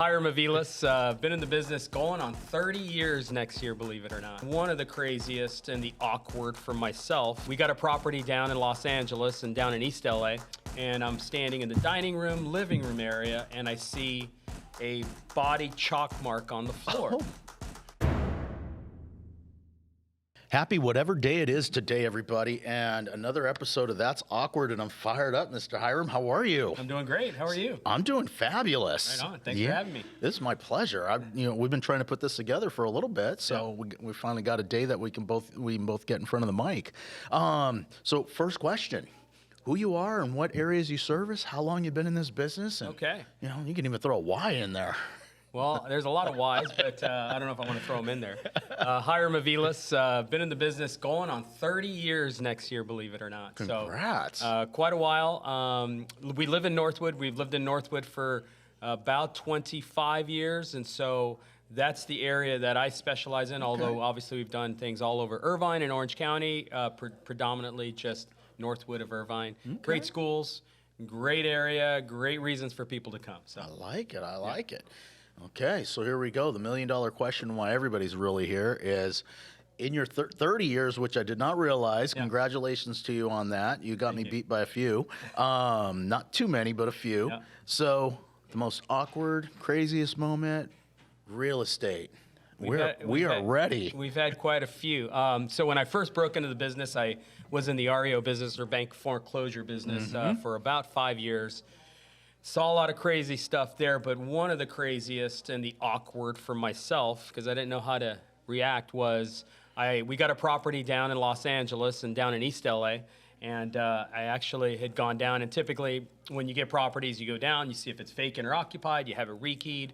Hiram, been in the business going on 30 years next year, believe it or not. One of the craziest and the awkward for myself. We got a property down in Los Angeles and down in East LA, and I'm standing in the dining room, living room area, and I see a body chalk mark on the floor. Oh. Happy whatever day it is today, everybody, and another episode of That's Awkward, and I'm fired up, Mr. Hiram. How are you? I'm doing great. How are you? I'm doing fabulous. Right on. Thanks for having me. This is my pleasure. We've been trying to put this together for a little bit, so we finally got a day that we can both get in front of the mic. So first question. Who you are and what areas you service, how long you've been in this business. And, okay. You can even throw a why in there. Well, there's a lot of whys, but I don't know if I want to throw them in there. Hiram, been in the business going on 30 years next year, believe it or not. Congrats. So, quite a while. We live in Northwood. We've lived in Northwood for about 25 years, and so that's the area that I specialize in, although obviously we've done things all over Irvine and Orange County, predominantly just Northwood of Irvine. Okay. Great schools, great area, great reasons for people to come. So I like it. I like it. Okay, so here we go. The $1 million question, why everybody's really here, is in your 30 years, which I did not realize. Yeah. Congratulations to you on that. You got me beat by a few. Not too many, but a few. Yeah. So the most awkward, craziest moment, real estate. We are ready. We've had quite a few. So when I first broke into the business, I was in the REO business, or bank foreclosure business, for about 5 years. Saw a lot of crazy stuff there, but one of the craziest and the awkward for myself, because I didn't know how to react, was we got a property down in Los Angeles and down in East LA, and I actually had gone down, and typically when you get properties, you go down, you see if it's vacant or occupied, you have it rekeyed.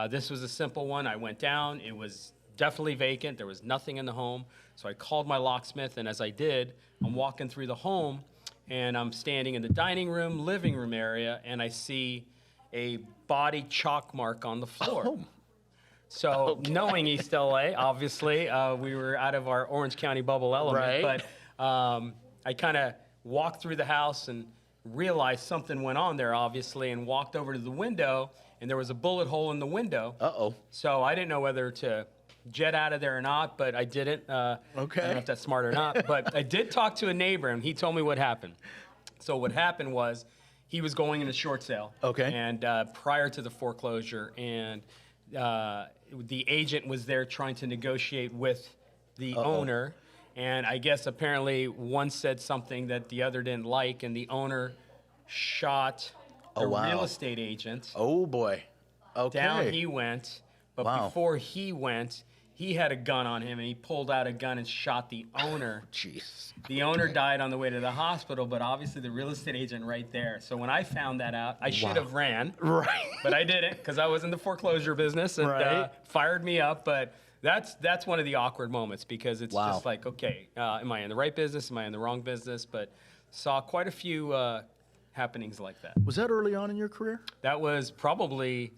This was a simple one. I went down, it was definitely vacant, there was nothing in the home, so I called my locksmith, and as I did, I'm walking through the home, and I'm standing in the dining room, living room area, and I see a body chalk mark on the floor. Oh. So knowing East LA, obviously, we were out of our Orange County bubble element, but I kind of walked through the house and realized something went on there, obviously, and walked over to the window, and there was a bullet hole in the window. Uh-oh. So I didn't know whether to jet out of there or not, but I didn't. I don't know if that's smart or not, but I did talk to a neighbor, and he told me what happened. So what happened was he was going in a short sale, and prior to the foreclosure, and the agent was there trying to negotiate with the owner, and I guess apparently one said something that the other didn't like, and the owner shot the real estate agent. Oh, boy. Okay. Down he went, but before he went, he had a gun on him, and he pulled out a gun and shot the owner. Jeez. The owner died on the way to the hospital, but obviously the real estate agent right there. So when I found that out, I should have ran. Right. But I didn't, because I was in the foreclosure business, and fired me up. But that's one of the awkward moments, because it's just like, okay, am I in the right business? Am I in the wrong business? But saw quite a few happenings like that. Was that early on in your career? That was probably...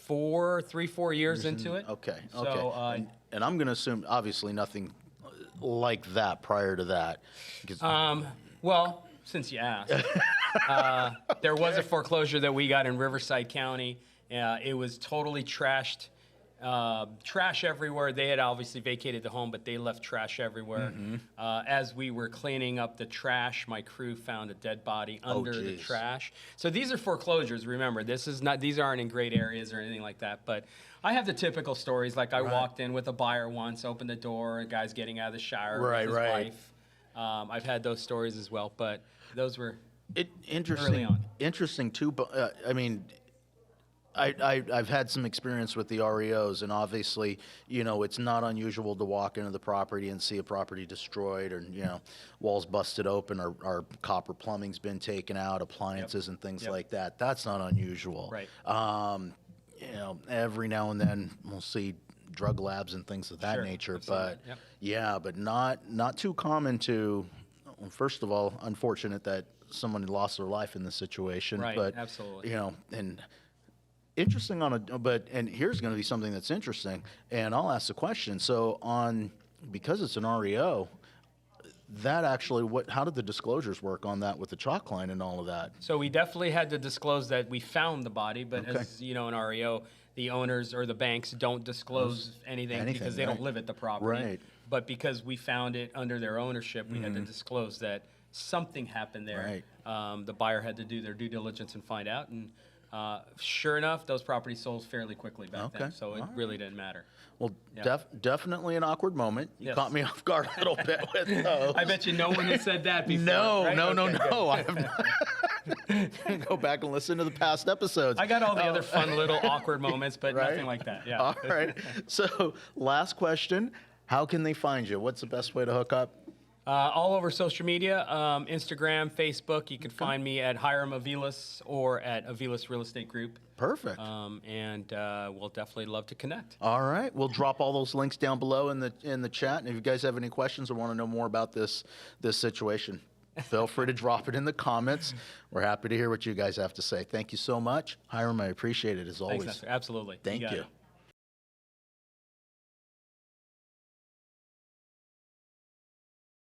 4 years into it. Okay. So, and I'm going to assume, obviously, nothing like that prior to that. Well, since you asked, there was a foreclosure that we got in Riverside County. It was totally trashed. Trash everywhere. They had obviously vacated the home, but they left trash everywhere. As we were cleaning up the trash, my crew found a dead body under the trash. So these are foreclosures. Remember, these aren't in great areas or anything like that. But I have the typical stories. Like I walked in with a buyer once, opened the door, a guy's getting out of the shower with his wife. I've had those stories as well, but those were early on. Interesting too. But I mean, I've had some experience with the REOs, and obviously, it's not unusual to walk into the property and see a property destroyed, or, walls busted open, or copper plumbing's been taken out, appliances and things like that. That's not unusual. Right. Every now and then we'll see drug labs and things of that nature, absolutely. but but not too common to, first of all, unfortunate that someone lost their life in this situation. Right, but, absolutely. And interesting and here's going to be something that's interesting, and I'll ask the question. So because it's an REO, that actually, how did the disclosures work on that with the chalk line and all of that? So we definitely had to disclose that we found the body, but as you know, in REO, the owners or the banks don't disclose anything because they don't live at the property. Right. But because we found it under their ownership, we had to disclose that something happened there. Right. The buyer had to do their due diligence and find out. And sure enough, those properties sold fairly quickly back then. So it really didn't matter. Well, definitely an awkward moment. You Yes. caught me off guard a little bit with those. I bet you no one has said that before. No, right? no, Okay, good. no. I have not. Go back and listen to the past episodes. I got all the other fun little awkward moments, but Right? nothing like that. Yeah. All right. So, last question. How can they find you? What's the best way to hook up? All over social media, Instagram, Facebook. You can find me at Hiram Aviles or at Aviles Real Estate Group. Perfect. And we'll definitely love to connect. All right. We'll drop all those links down below in the chat. And if you guys have any questions or want to know more about this situation, feel free to drop it in the comments. We're happy to hear what you guys have to say. Thank you so much. Hiram, I appreciate it as always. Thanks, Nestor. Absolutely. Thank got you. it.